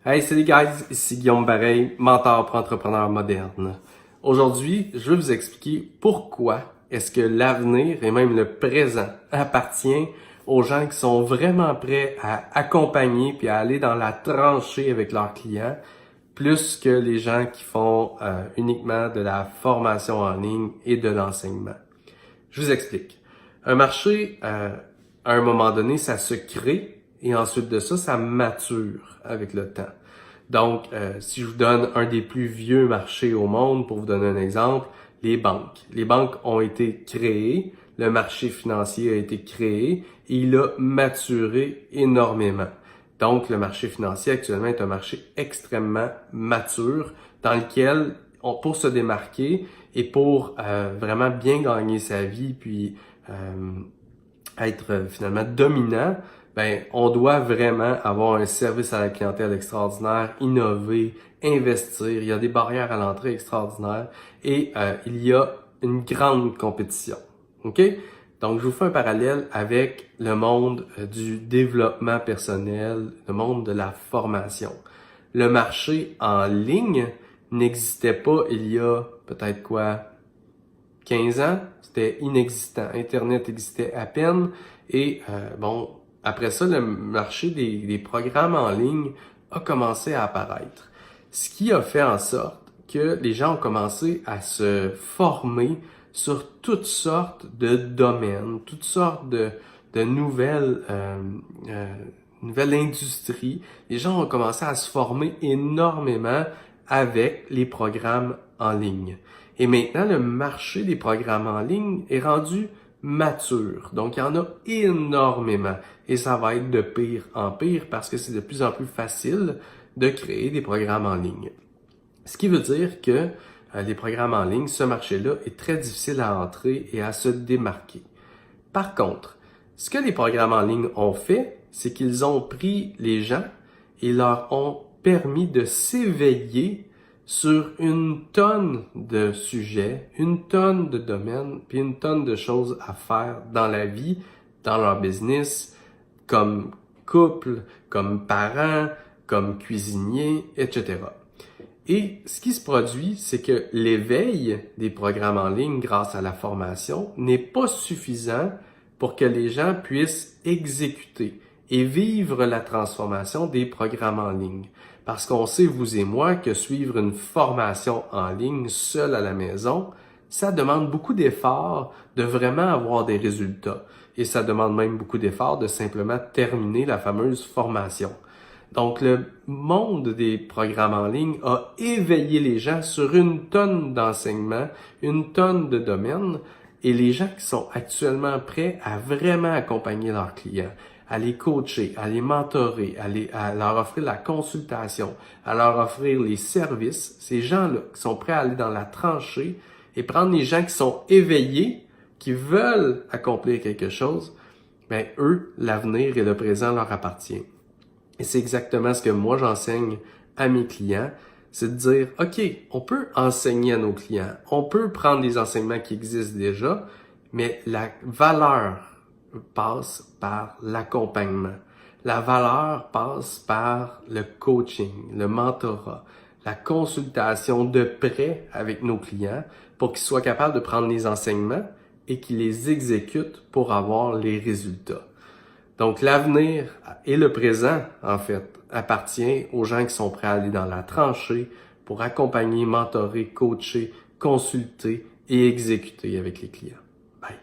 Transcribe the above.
Hey, salut guys, ici Guillaume Bareil, mentor pour entrepreneurs modernes. Aujourd'hui, je vais vous expliquer pourquoi est-ce que l'avenir et même le présent appartient aux gens qui sont vraiment prêts à accompagner puis à aller dans la tranchée avec leurs clients, plus que les gens qui font uniquement de la formation en ligne et de l'enseignement. Je vous explique. Un marché, à un moment donné, ça se crée et ensuite de ça, ça mature avec le temps. Donc, si je vous donne un des plus vieux marchés au monde, pour vous donner un exemple, les banques. Les banques ont été créées, le marché financier a été créé et il a maturé énormément. Donc, le marché financier actuellement est un marché extrêmement mature dans lequel, pour se démarquer et pour vraiment bien gagner sa vie puis être finalement dominant, on doit vraiment avoir un service à la clientèle extraordinaire, innover, investir. Il y a des barrières à l'entrée extraordinaires et il y a une grande compétition. OK? Donc, je vous fais un parallèle avec le monde du développement personnel, le monde de la formation. Le marché en ligne n'existait pas il y a peut-être 15 ans, c'était inexistant. Internet existait à peine et après ça, le marché des programmes en ligne a commencé à apparaître. Ce qui a fait en sorte que les gens ont commencé à se former sur toutes sortes de domaines, toutes sortes de nouvelles industries. Les gens ont commencé à se former énormément avec les programmes en ligne. Et maintenant, le marché des programmes en ligne est rendu mature. Donc, il y en a énormément. Et ça va être de pire en pire parce que c'est de plus en plus facile de créer des programmes en ligne. Ce qui veut dire que les programmes en ligne, ce marché-là est très difficile à entrer et à se démarquer. Par contre, ce que les programmes en ligne ont fait, c'est qu'ils ont pris les gens et leur ont permis de s'éveiller sur une tonne de sujets, une tonne de domaines, puis une tonne de choses à faire dans la vie, dans leur business, comme couple, comme parents, comme cuisinier, etc. Et ce qui se produit, c'est que l'éveil des programmes en ligne grâce à la formation n'est pas suffisant pour que les gens puissent exécuter et vivre la transformation des programmes en ligne. Parce qu'on sait, vous et moi, que suivre une formation en ligne seul à la maison, ça demande beaucoup d'efforts de vraiment avoir des résultats. Et ça demande même beaucoup d'efforts de simplement terminer la fameuse formation. Donc, le monde des programmes en ligne a éveillé les gens sur une tonne d'enseignements, une tonne de domaines, et les gens qui sont actuellement prêts à vraiment accompagner leurs clients, à les coacher, à les mentorer, à leur offrir la consultation, à leur offrir les services, ces gens-là qui sont prêts à aller dans la tranchée et prendre les gens qui sont éveillés, qui veulent accomplir quelque chose, eux, l'avenir et le présent leur appartient. Et c'est exactement ce que moi j'enseigne à mes clients, c'est de dire, OK, on peut enseigner à nos clients, on peut prendre des enseignements qui existent déjà, mais la valeur passe par l'accompagnement. La valeur passe par le coaching, le mentorat, la consultation de près avec nos clients pour qu'ils soient capables de prendre les enseignements et qu'ils les exécutent pour avoir les résultats. Donc, l'avenir et le présent, en fait, appartient aux gens qui sont prêts à aller dans la tranchée pour accompagner, mentorer, coacher, consulter et exécuter avec les clients. Bye!